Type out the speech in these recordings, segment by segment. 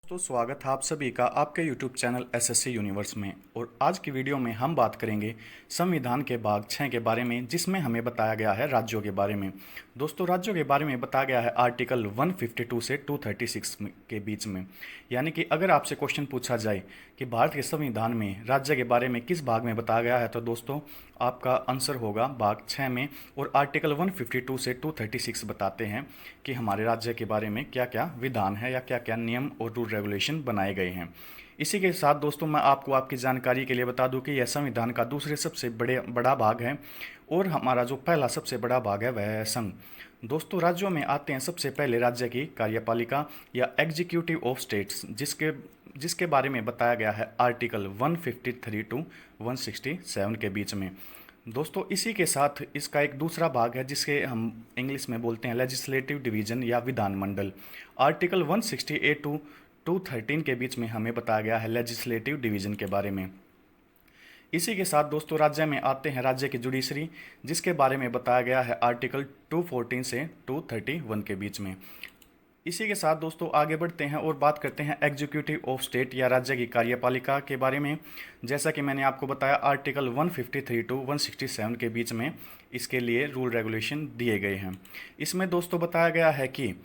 तो स्वागत है आप सभी का आपके YouTube चैनल एसएससी यूनिवर्स में। और आज की वीडियो में हम बात करेंगे संविधान के भाग 6 के बारे में, जिसमें हमें बताया गया है राज्यों के बारे में। दोस्तों, राज्यों के बारे में बताया गया है आर्टिकल 152 से 236 के बीच में। यानी कि अगर आपसे क्वेश्चन पूछा जाए कि भारत के संविधान में राज्य के बारे में किस भाग में बताया गया है, तो दोस्तों आपका आंसर होगा भाग 6 में। और आर्टिकल 152 से 236 बताते हैं कि हमारे राज्य के बारे में क्या क्या विधान है या क्या क्या नियम और रूल रेगुलेशन बनाए गए हैं। इसी के साथ दोस्तों मैं आपको आपकी जानकारी के लिए बता दूं कि यह संविधान का दूसरे सबसे बड़ा भाग है और हमारा जो पहला सबसे बड़ा भाग है वह है संघ। दोस्तों, राज्यों में आते हैं सबसे पहले राज्य की कार्यपालिका या एग्जीक्यूटिव ऑफ स्टेट्स, जिसके बारे में बताया गया है आर्टिकल 153 टू 167 के बीच में। दोस्तों, इसी के साथ इसका एक दूसरा भाग है जिसके हम इंग्लिश में बोलते हैं लेजिस्लेटिव डिवीजन या विधानमंडल। आर्टिकल 168 टू 213 के बीच में हमें बताया गया है लेजिस्लेटिव डिवीजन के बारे में। इसी के साथ दोस्तों राज्य में आते हैं राज्य की जुडिशरी, जिसके बारे में बताया गया है आर्टिकल 214 से 231 के बीच में। इसी के साथ दोस्तों आगे बढ़ते हैं और बात करते हैं एग्जीक्यूटिव ऑफ स्टेट या राज्य की कार्यपालिका के बारे में। जैसा कि मैंने आपको बताया आर्टिकल 153 टू 167 के बीच में इसके लिए रूल रेगुलेशन दिए गए हैं। इसमें दोस्तों बताया गया है कि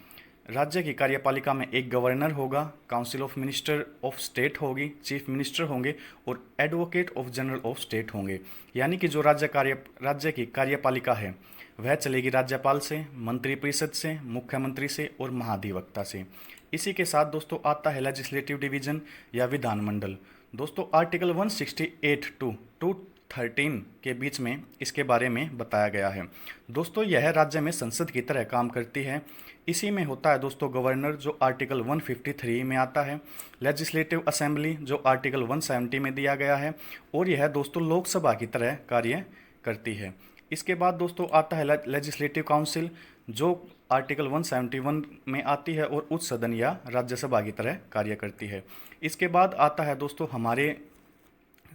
राज्य की कार्यपालिका में एक गवर्नर होगा, council of minister of state होगी, चीफ मिनिस्टर होंगे और advocate of general of state होंगे। यानी कि जो राज्य की कार्यपालिका है वह चलेगी राज्यपाल से, मंत्रिपरिषद से, मुख्यमंत्री से और महाधिवक्ता से। इसी के साथ दोस्तों आता है लेजिस्लेटिव डिवीजन या विधानमंडल। दोस्तों आर्टिकल 168 टू 213 के बीच में इसके बारे में बताया गया है। दोस्तों यह राज्य में संसद की तरह काम करती है। इसी में होता है दोस्तों गवर्नर, जो आर्टिकल 153 में आता है, लेजिस्लेटिव असेंबली जो आर्टिकल 170 में दिया गया है, और यह दोस्तों लोकसभा की तरह कार्य करती है। इसके बाद दोस्तों आता है लेजिस्लेटिव काउंसिल, जो आर्टिकल 171 में आती है और उच्च सदन या राज्यसभा की तरह कार्य करती है। इसके बाद आता है दोस्तों हमारे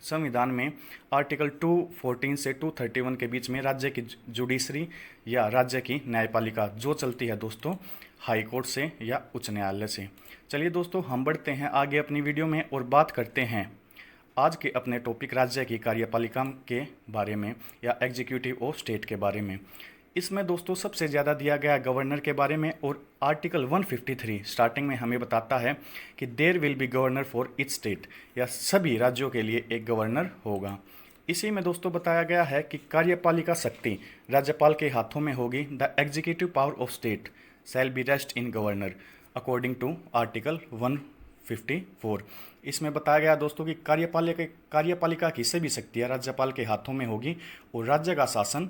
संविधान में आर्टिकल 214 से 231 के बीच में राज्य की जुडिशरी या राज्य की न्यायपालिका, जो चलती है दोस्तों हाई कोर्ट से या उच्च न्यायालय से। चलिए दोस्तों हम बढ़ते हैं आगे अपनी वीडियो में और बात करते हैं आज के अपने टॉपिक राज्य की कार्यपालिका के बारे में या एग्जीक्यूटिव ऑफ स्टेट के बारे में। इसमें दोस्तों सबसे ज़्यादा दिया गया गवर्नर के बारे में, और आर्टिकल 153 स्टार्टिंग में हमें बताता है कि there will be governor for each state, या सभी राज्यों के लिए एक गवर्नर होगा। इसी में दोस्तों बताया गया है कि कार्यपालिका शक्ति राज्यपाल के हाथों में होगी। The executive power of state shall be rest in governor according to article 154। इसमें बताया गया दोस्तों कि कार्यपालिका की सभी शक्तियाँ राज्यपाल के हाथों में होगी और राज्य का शासन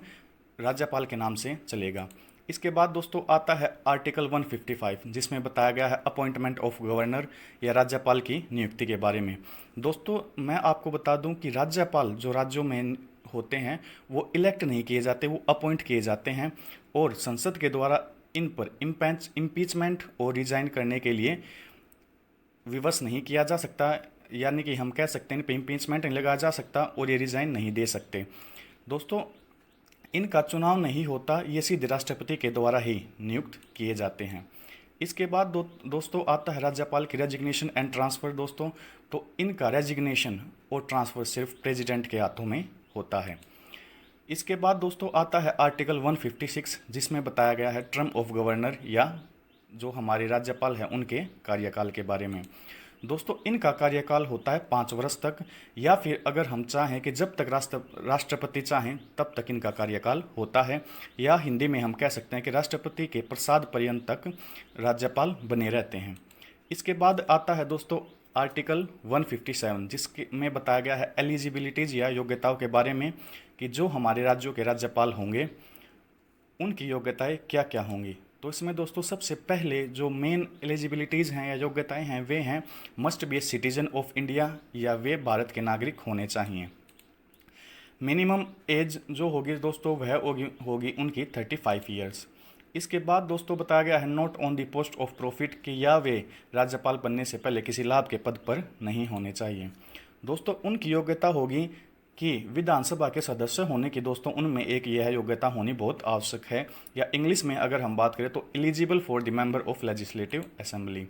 राज्यपाल के नाम से चलेगा। इसके बाद दोस्तों आता है आर्टिकल 155, जिसमें बताया गया है अपॉइंटमेंट ऑफ गवर्नर या राज्यपाल की नियुक्ति के बारे में। दोस्तों मैं आपको बता दूं कि राज्यपाल जो राज्यों में होते हैं वो इलेक्ट नहीं किए जाते, वो अपॉइंट किए जाते हैं, और संसद के द्वारा इन पर इम्पीचमेंट और रिजाइन करने के लिए विवश नहीं किया जा सकता। यानी कि हम कह सकते हैं इन पर इम्पीचमेंट नहीं लगाया जा सकता और ये रिजाइन नहीं दे सकते। दोस्तों इनका चुनाव नहीं होता, ये सीधे राष्ट्रपति के द्वारा ही नियुक्त किए जाते हैं। इसके बाद दोस्तों आता है राज्यपाल की रेजिग्नेशन एंड ट्रांसफ़र। दोस्तों तो इनका रेजिग्नेशन और ट्रांसफ़र सिर्फ प्रेसिडेंट के हाथों में होता है। इसके बाद दोस्तों आता है आर्टिकल 156, जिसमें बताया गया है टर्म ऑफ गवर्नर या जो हमारे राज्यपाल हैं उनके कार्यकाल के बारे में। दोस्तों इनका कार्यकाल होता है 5 वर्ष तक, या फिर अगर हम चाहें कि जब तक राष्ट्रपति चाहें तब तक इनका कार्यकाल होता है, या हिंदी में हम कह सकते हैं कि राष्ट्रपति के प्रसाद पर्यंत तक राज्यपाल बने रहते हैं। इसके बाद आता है दोस्तों आर्टिकल 157, जिसके में बताया गया है एलिजिबिलिटीज़ या योग्यताओं के बारे में, कि जो हमारे राज्यों के राज्यपाल होंगे उनकी योग्यताएं क्या क्या होंगी। तो इसमें दोस्तों सबसे पहले जो मेन एलिजिबिलिटीज़ हैं या योग्यताएं हैं वे हैं must be a citizen of India, या वे भारत के नागरिक होने चाहिए। मिनिमम एज जो होगी दोस्तों वह होगी उनकी 35 ईयर्स। इसके बाद दोस्तों बताया गया है not on the post of profit, कि या वे राज्यपाल बनने से पहले किसी लाभ के पद पर नहीं होने चाहिए। दोस्तों उनकी योग्यता होगी कि विधानसभा के सदस्य होने की दोस्तों उनमें एक यह योग्यता होनी बहुत आवश्यक है, या इंग्लिश में अगर हम बात करें तो eligible for the member of legislative assembly.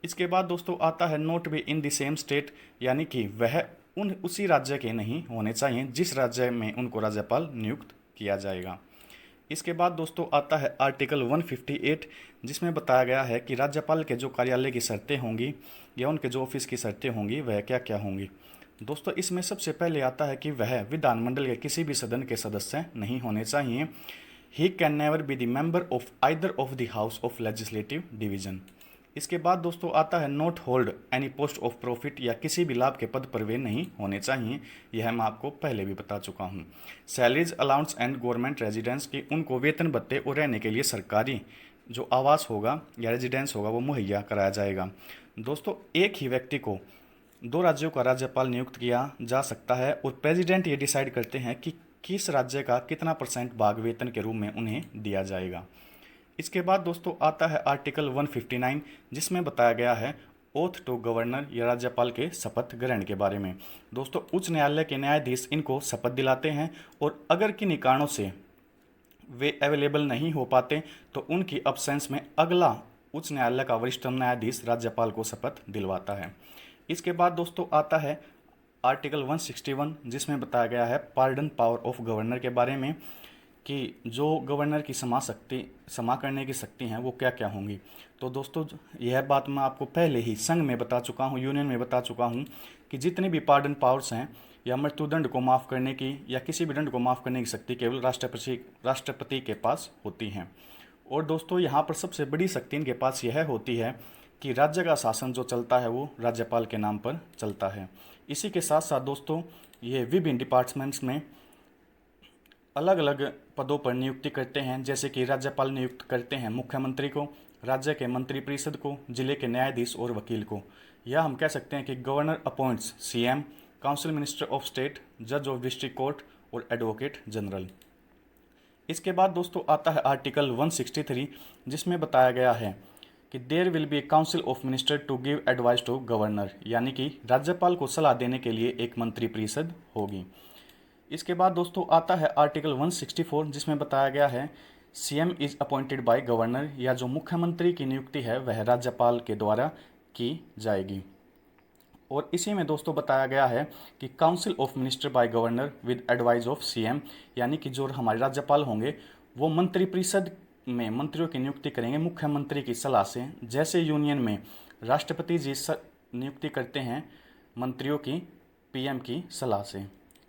इसके बाद दोस्तों आता है not be in the same state, यानी कि वह उसी राज्य के नहीं होने चाहिए जिस राज्य में उनको राज्यपाल नियुक्त किया जाएगा। इसके बाद दोस्तों आता है आर्टिकल 158, जिसमें बताया गया है कि राज्यपाल के जो कार्यालय की शर्तें होंगी या उनके जो ऑफिस की शर्तें होंगी वह क्या क्या होंगी। दोस्तों इसमें सबसे पहले आता है कि वह विधानमंडल के किसी भी सदन के सदस्य नहीं होने चाहिए। He can never be the member of either of the house of legislative division. इसके बाद दोस्तों आता है not hold any post of profit, या किसी भी लाभ के पद पर वे नहीं होने चाहिए। यह मैं आपको पहले भी बता चुका हूँ। Salaries allowance and government residence की उनको वेतन भत्ते और रहने के लिए सरकारी जो आवास होगा या रेजिडेंस होगा वो मुहैया कराया जाएगा। दोस्तों एक ही व्यक्ति को 2 राज्यों का राज्यपाल नियुक्त किया जा सकता है और प्रेसिडेंट ये डिसाइड करते हैं कि किस राज्य का कितना % भाग वेतन के रूप में उन्हें दिया जाएगा। इसके बाद दोस्तों आता है आर्टिकल 159, जिसमें बताया गया है ओथ टू गवर्नर या राज्यपाल के शपथ ग्रहण के बारे में। दोस्तों उच्च न्यायालय के न्यायाधीश इनको शपथ दिलाते हैं और अगर किन्हीं कारणों से वे अवेलेबल नहीं हो पाते तो उनकी अब्सेंस में अगला उच्च न्यायालय का वरिष्ठतम न्यायाधीश राज्यपाल को शपथ दिलवाता है। इसके बाद दोस्तों आता है आर्टिकल 161, जिसमें बताया गया है पार्डन पावर ऑफ गवर्नर के बारे में कि जो गवर्नर की क्षमा करने की शक्ति हैं वो क्या क्या होंगी। तो दोस्तों यह बात मैं आपको पहले ही संघ में बता चुका हूँ, यूनियन में बता चुका हूँ कि जितनी भी पार्डन पावर्स हैं या मृत्युदंड को माफ़ करने की या किसी भी दंड को माफ़ करने की शक्ति केवल राष्ट्रपति के पास होती हैं। और दोस्तों यहाँ पर सबसे बड़ी शक्ति इनके पास यह होती है कि राज्य का शासन जो चलता है वो राज्यपाल के नाम पर चलता है। इसी के साथ साथ दोस्तों ये विभिन्न डिपार्टमेंट्स में अलग अलग पदों पर नियुक्ति करते हैं, जैसे कि राज्यपाल नियुक्त करते हैं मुख्यमंत्री को, राज्य के मंत्रिपरिषद को, जिले के न्यायाधीश और वकील को, या हम कह सकते हैं कि governor appoints CM, council minister of state, जज ऑफ डिस्ट्रिक्ट कोर्ट और एडवोकेट जनरल। इसके बाद दोस्तों आता है आर्टिकल 163, जिसमें बताया गया है कि there will be a council of minister to give advice to governor, यानी कि राज्यपाल को सलाह देने के लिए एक मंत्रिपरिषद होगी। इसके बाद दोस्तों आता है आर्टिकल 164, जिसमें बताया गया है CM is appointed by governor, या जो मुख्यमंत्री की नियुक्ति है वह राज्यपाल के द्वारा की जाएगी। और इसी में दोस्तों बताया गया है कि council of minister by governor with advice of CM, यानी कि जो हमारे राज्यपाल होंगे वो मंत्रिपरिषद में मंत्रियों की नियुक्ति करेंगे मुख्यमंत्री की सलाह से, जैसे यूनियन में राष्ट्रपति जी नियुक्ति करते हैं मंत्रियों की पीएम की सलाह से।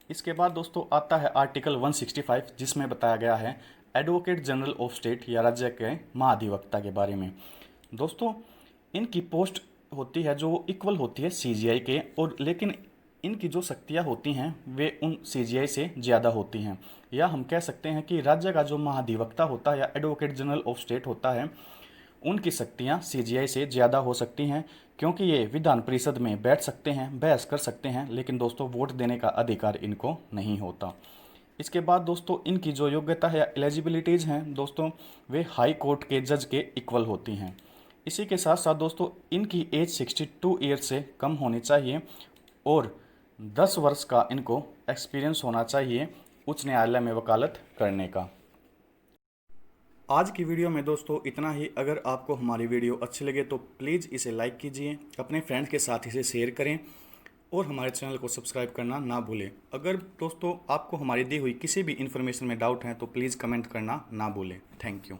इसके बाद दोस्तों आता है आर्टिकल 165, जिसमें बताया गया है एडवोकेट जनरल ऑफ स्टेट या राज्य के महाधिवक्ता के बारे में। दोस्तों इनकी पोस्ट होती है जो इक्वल होती है सीजीआई के, और लेकिन इनकी जो शक्तियाँ होती हैं वे उन सीजीआई से ज़्यादा होती हैं, या हम कह सकते हैं कि राज्य का जो महाधिवक्ता होता है या एडवोकेट जनरल ऑफ स्टेट होता है उनकी शक्तियाँ सीजीआई से ज़्यादा हो सकती हैं, क्योंकि ये विधान परिषद में बैठ सकते हैं, बहस कर सकते हैं, लेकिन दोस्तों वोट देने का अधिकार इनको नहीं होता। इसके बाद दोस्तों इनकी जो योग्यता है या एलिजिबिलिटीज़ हैं दोस्तों वे हाई कोर्ट के जज के इक्वल होती हैं। इसी के साथ साथ दोस्तों इनकी एज 62 ईयर से कम होनी चाहिए और 10 वर्ष का इनको एक्सपीरियंस होना चाहिए उच्च न्यायालय में वकालत करने का। आज की वीडियो में दोस्तों इतना ही। अगर आपको हमारी वीडियो अच्छी लगे तो प्लीज़ इसे लाइक कीजिए, अपने फ्रेंड्स के साथ इसे शेयर करें और हमारे चैनल को सब्सक्राइब करना ना भूलें। अगर दोस्तों आपको हमारी दी हुई किसी भी इन्फॉर्मेशन में डाउट है तो प्लीज़ कमेंट करना ना भूलें। Thank you.